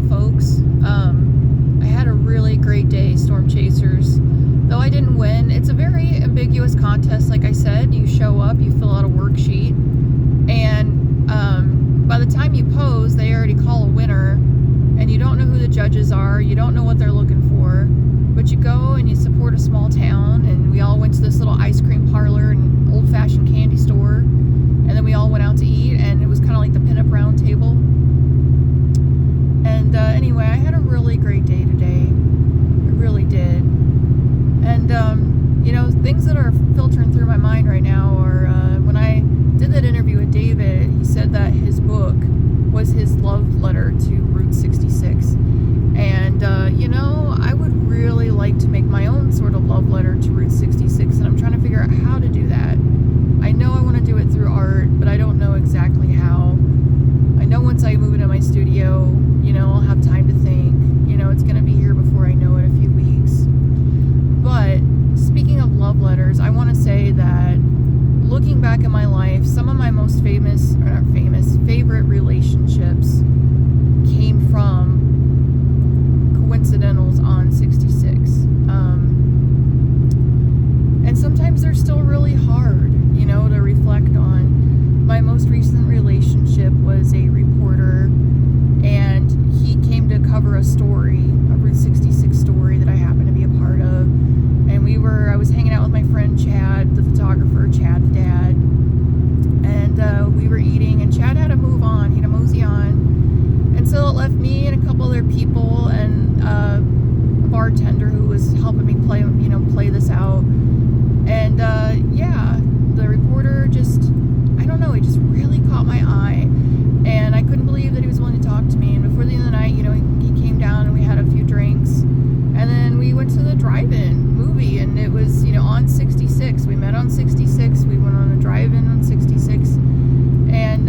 folks. I had a really great day, Storm Chasers. Though I didn't win, it's a very ambiguous contest. Like I said, you show up, you fill out a worksheet, and by the time you pose, they already call a winner, and you don't know who the judges are, you don't know what they're looking for, but you go and you support a small town, and we all went to this little ice cream parlor and old-fashioned candy store, and then we all went out to eat, and it was kind of like the pinup round table. And anyway, I had a really great day today. I really did. And, things that are filtering through my mind right now are when I did that interview with David, he said that his book was his love letter to Route 66. And, I would really like to make my own sort of love letter to Route 66, and I'm trying to figure out how to do that. I know I want to do it through art, but I don't know exactly how. I know once I move into my studio, I'll have time to think. It's going to be here before I know it, a few weeks. But speaking of love letters, I want to say that looking back at my life, some of my most favorite relationships came from coincidentals on 66. And sometimes they're still really hard, to reflect on. My most recent relationship was a reporter, and he came to cover a story, a Route 66 story that I happened to be a part of. And I was hanging out with my friend Chad, the photographer, Chad the dad, and we were eating, and Chad had to move on, he had to mosey on, and so it left me and a couple other people, and a bartender who was helping me play this out, and the reporter just, I don't know, he just really caught my eye, and I couldn't believe that he was willing to talk to me. And before the end of the night, he came down and we had a few drinks, and then we went to the drive-in movie, and it was, on 66. We met on 66. We went on a drive-in on 66, and,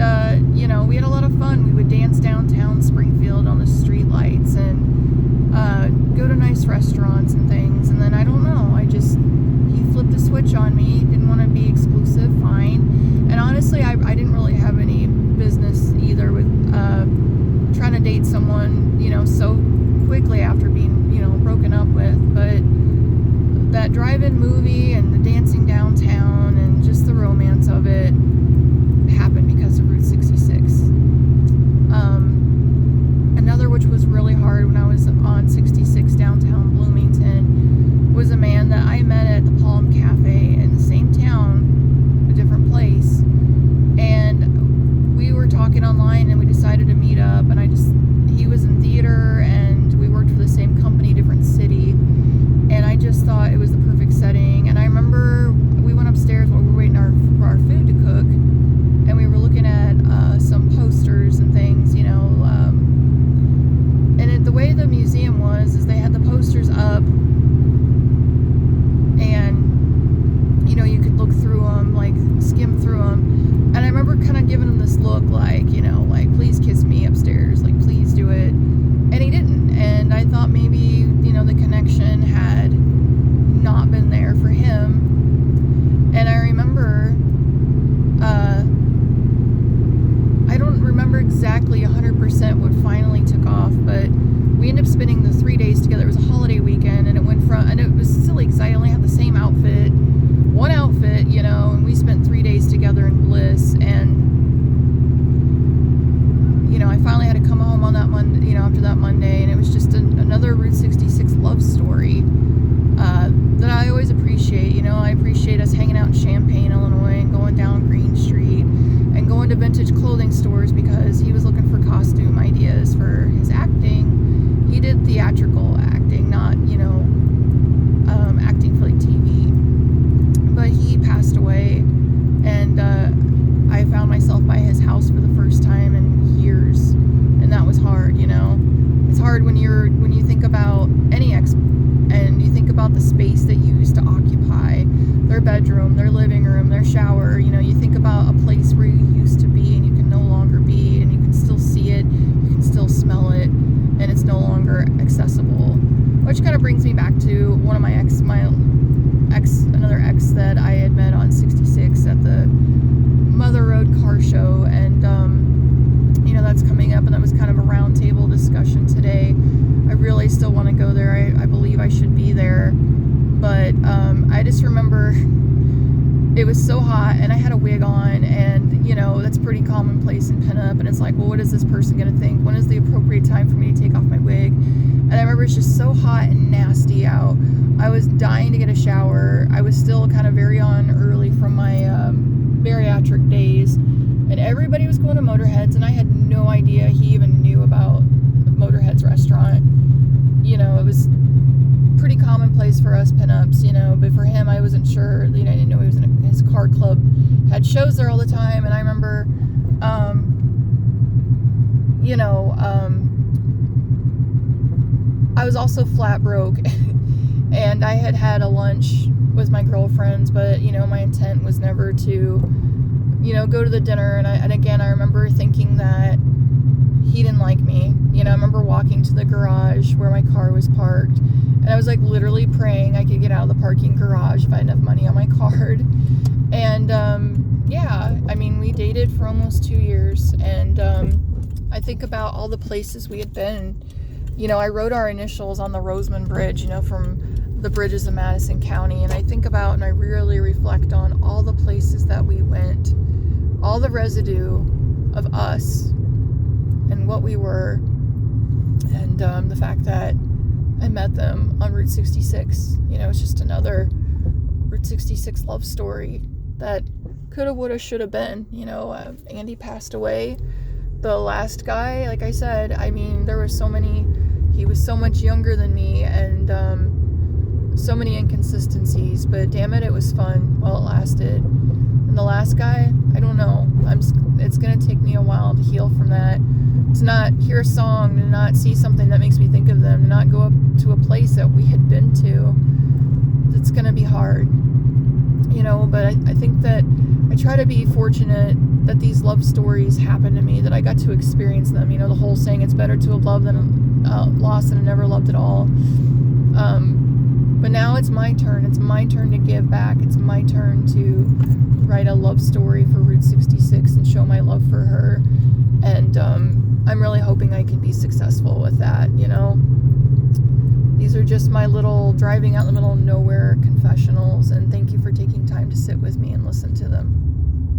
we had a lot of fun. We would dance downtown Springfield on the street lights and go to nice restaurants and things, and then, I don't know, he flipped the switch on me. Didn't want to be exclusive, fine. And honestly, I didn't really have any business either with trying to date someone, so quickly after being, broken up with. But that drive-in movie and the dancing downtown and just the romance of it happened because of Route 66. Another which was really hard when I was on 66 downtown Bloomington was a man that I met at the Palm Cafe in the same town, a different place, and we were talking online, and we decided to meet up, and he was in theater, and we worked for the same company, different city, and I just thought it was the perfect setting. And I remember we went upstairs while we were waiting for our food to cook, and we were looking at some posters and things, and the way the museum was is they had the posters up, and you could look through them, like skim through them, and I remember kind of giving him this look like, like, please kiss me upstairs, like, please do it, and he didn't. And I thought maybe, the connection had not been there for him. And I remember, I don't remember exactly 100% what finally took off, but we ended up spending the 3 days together. It was a holiday weekend, and it was silly because I only had the same one outfit, and we spent 3 days together in bliss. And I finally had to come home on that Monday, after that Monday, and it was just another Route 66 love story that I always appreciate. I appreciate us hanging out in Champaign, Illinois, and going down Green Street and going to vintage clothing stores because he was looking for costume ideas for his acting. He did theatrical acting, not, acting for like TV. But he passed away, and I found myself by his house for the first time in years, and that was hard. It's hard when you think about any ex, and you think about the space that you used to occupy, their bedroom, their living room, their shower. You think about a place where you used to be and you can no longer be, and you can still see it, you can still smell it, and it's no longer accessible. Which kind of brings me back to one of another ex that I had met on 66 at the Mother Road car show, and that's coming up, and that was kind of a roundtable discussion today. was so hot and I had a wig on, and you know, that's pretty commonplace in pinup, and it's like, well, what is this person gonna think? When is the appropriate time for me to take off my wig? And I remember it's just so hot and nasty out. I was dying to get a shower. I was still kind of very on early from my bariatric days, and everybody was going to Motorhead's, and I had no idea he even knew about Motorhead's restaurant. You know, it was pretty commonplace for us pinups, you know, but for him, I wasn't sure. You know, I didn't know he was in his car club, had shows there all the time. And I remember, I was also flat broke, and I had a lunch with my girlfriends, but you know, my intent was never to, you know, go to the dinner. And again, I remember thinking that he didn't like me. You know, I remember walking to the garage where my car was parked, and I was like literally praying I could get out of the parking garage if I had enough money on my card. And yeah, I mean, we dated for almost 2 years, and I think about all the places we had been. You know, I wrote our initials on the Roseman Bridge, you know, from the bridges of Madison County, and I think about and I really reflect on all the places that we went, all the residue of us and what we were, and the fact that I met them on Route 66. You know, it's just another Route 66 love story that coulda, woulda, shoulda been. You know, Andy passed away. The last guy, like I said, I mean, there were so many. He was so much younger than me, and so many inconsistencies. But damn it, it was fun while it lasted. And the last guy, I don't know. It's gonna take me a while to heal from that. To not hear a song, to not see something that makes me think of them, to not go up to a place that we had been to. It's gonna be hard, you know. But I think that I try to be fortunate that these love stories happened to me, that I got to experience them. You know, the whole saying, it's better to have loved than lost than never loved at all. But now it's my turn. It's my turn to give back. It's my turn to write a love story for Route 66 and show my love for her. And I'm really hoping I can be successful with that, you know. These are just my little driving out in the middle of nowhere confessionals, and thank you for taking time to sit with me and listen to them.